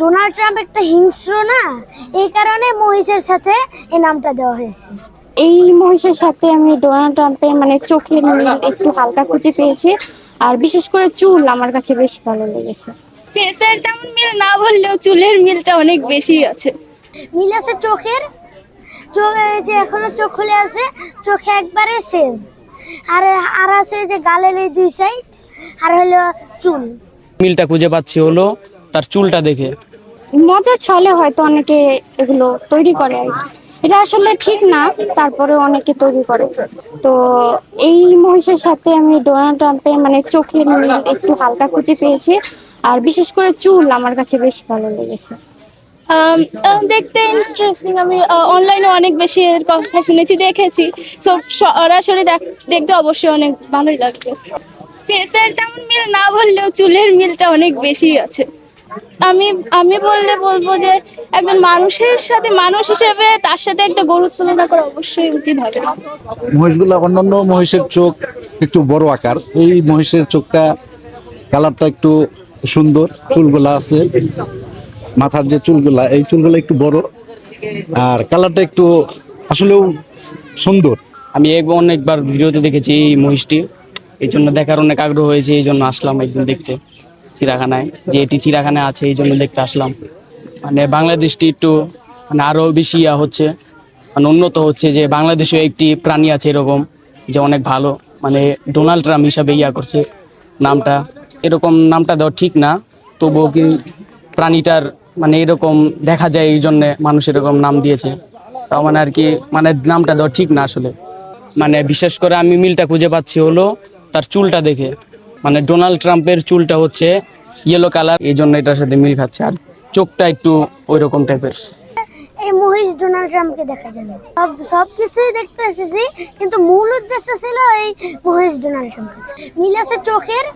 Donald Trump একটা হিংস্র না, এই কারণে মহিষের সাথে এই নামটা দেওয়া হয়েছে। এই মহিষের সাথে আমি ডোনাল্ড ট্রাম্পের চোখের মিল একটু হালকা খুঁজে পেয়েছি। আর বিশেষ করে চুল আমার কাছে বেশ ভালো লেগেছে। ফেসের তেমন মিল না বললেও চুলের মিলটা অনেক বেশি আছে। মিল আছে চোখের, যে এখনো চোখ খুলে আছে, চোখে একবারে সেম। আর আর আছে যে গালের এই দুই সাইড, আর হলো চুল। মিলটা খুঁজে পাচ্ছি হলো তার চুলটা দেখে। মজার ছলে হয়তো অনেকে এগুলো তৈরি করে আর কি। এটা আসলে ঠিক না, তারপরে অনেকে তৈরি করে। তো এই মহিষের সাথে আমি ডোনাল্ড ট্রাম্পের চোখের মিল একটু হালকা খুঁজে পেয়েছি। আর বিশেষ করে চুল আমার কাছে বেশ ভালো লেগেছে। দেখতে ইন্টারেস্টিং। আমি অনলাইনে অনেক বেশি এর কথা শুনেছি, দেখেছি। সো সরাসরি দেখতে অবশ্যই অনেক ভালোই লাগবে। ফেসের তেমন মিল না বললেও চুলের মিলটা অনেক বেশি আছে। আমি আমি বলবো যে একজন মানুষের সাথে মানুষ হিসেবে তার সাথে একটা গরুর তুলনা করা অবশ্যই উচিত হবে। মহিষগুলা অন্যান্য মহিষের চোখ একটু বড় আকার, এই মহিষের চোখটা কালারটা একটু সুন্দর, চুলগুলা আছে, মাথার যে চুলগুলা এই চুলগুলা একটু বড়, আর কালারটা একটু আসলেও সুন্দর। আমি অনেকবার ভিডিওতে দেখেছি এই মহিষটি, এই জন্য দেখার অনেক আগ্রহ হয়েছে, এই জন্য আসলাম একদিন দেখতে চিড়িয়াখানায়, যে এটি চিড়িয়াখানায় আছে এই জন্য দেখতে আসলাম। বাংলাদেশটি একটু আরো বেশি হচ্ছে, উন্নত হচ্ছে, যে বাংলাদেশেও একটি প্রাণী আছে এরকম, যে অনেক ভালো, ডোনাল্ড ট্রাম্প হিসাবে করছে নামটা। এরকম নামটা দেওয়া ঠিক না, তবুও কি প্রাণীটার এরকম দেখা যায়, এই জন্য মানুষ এরকম নাম দিয়েছে। তাও আর কি নামটা দেওয়া ঠিক না আসলে। বিশেষ করে আমি মিলটা খুঁজে পাচ্ছি হলো তার চুলটা দেখে। ডোনাল্ড ট্রাম্পের চুলটা হচ্ছে ইয়েলো কালার, এই জন্য এটার সাথে মিল খাচ্ছে, আর চোখটা একটু ওই রকম টাইপের। এই মহিষ ডোনাল্ড ট্রাম্পকে দেখার জন্য সবকিছুই দেখতে এসেছি, কিন্তু মূল উদ্দেশ্য ছিল এই মহিষ ডোনাল্ড ট্রাম্পকে। মিল আছে চোখের,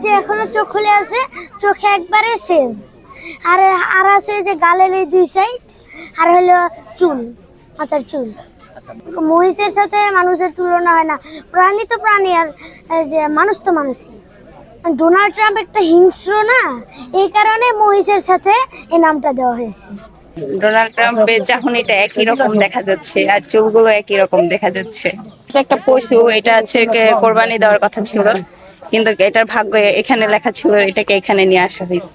যে এখনো চোখ খুলে আছে, চোখে একবারে সেম। আর আর আছে যে গালের এই দুই সাইড, আর হলো চুল, মাথার চুল। মহিষের সাথে মানুষের তুলনা হয় না। প্রাণী তো প্রাণী, আর যে মানুষ তো মানুষই। ডোনাল্ড ট্রাম্প একটা হিংস্র না, এই কারণে মহিষের সাথে এই নামটা দেওয়া হয়েছে। ডোনাল্ড ট্রাম্পের চাহনিটা একই রকম দেখা যাচ্ছে, আর চুলগুলো একই রকম দেখা যাচ্ছে। এটা একটা পশু, এটা হচ্ছে কোরবানি দেওয়ার কথা ছিল, কিন্তু এটার ভাগ্যে এখানে লেখা ছিল, এটাকে এখানে নিয়ে আসা হয়েছে।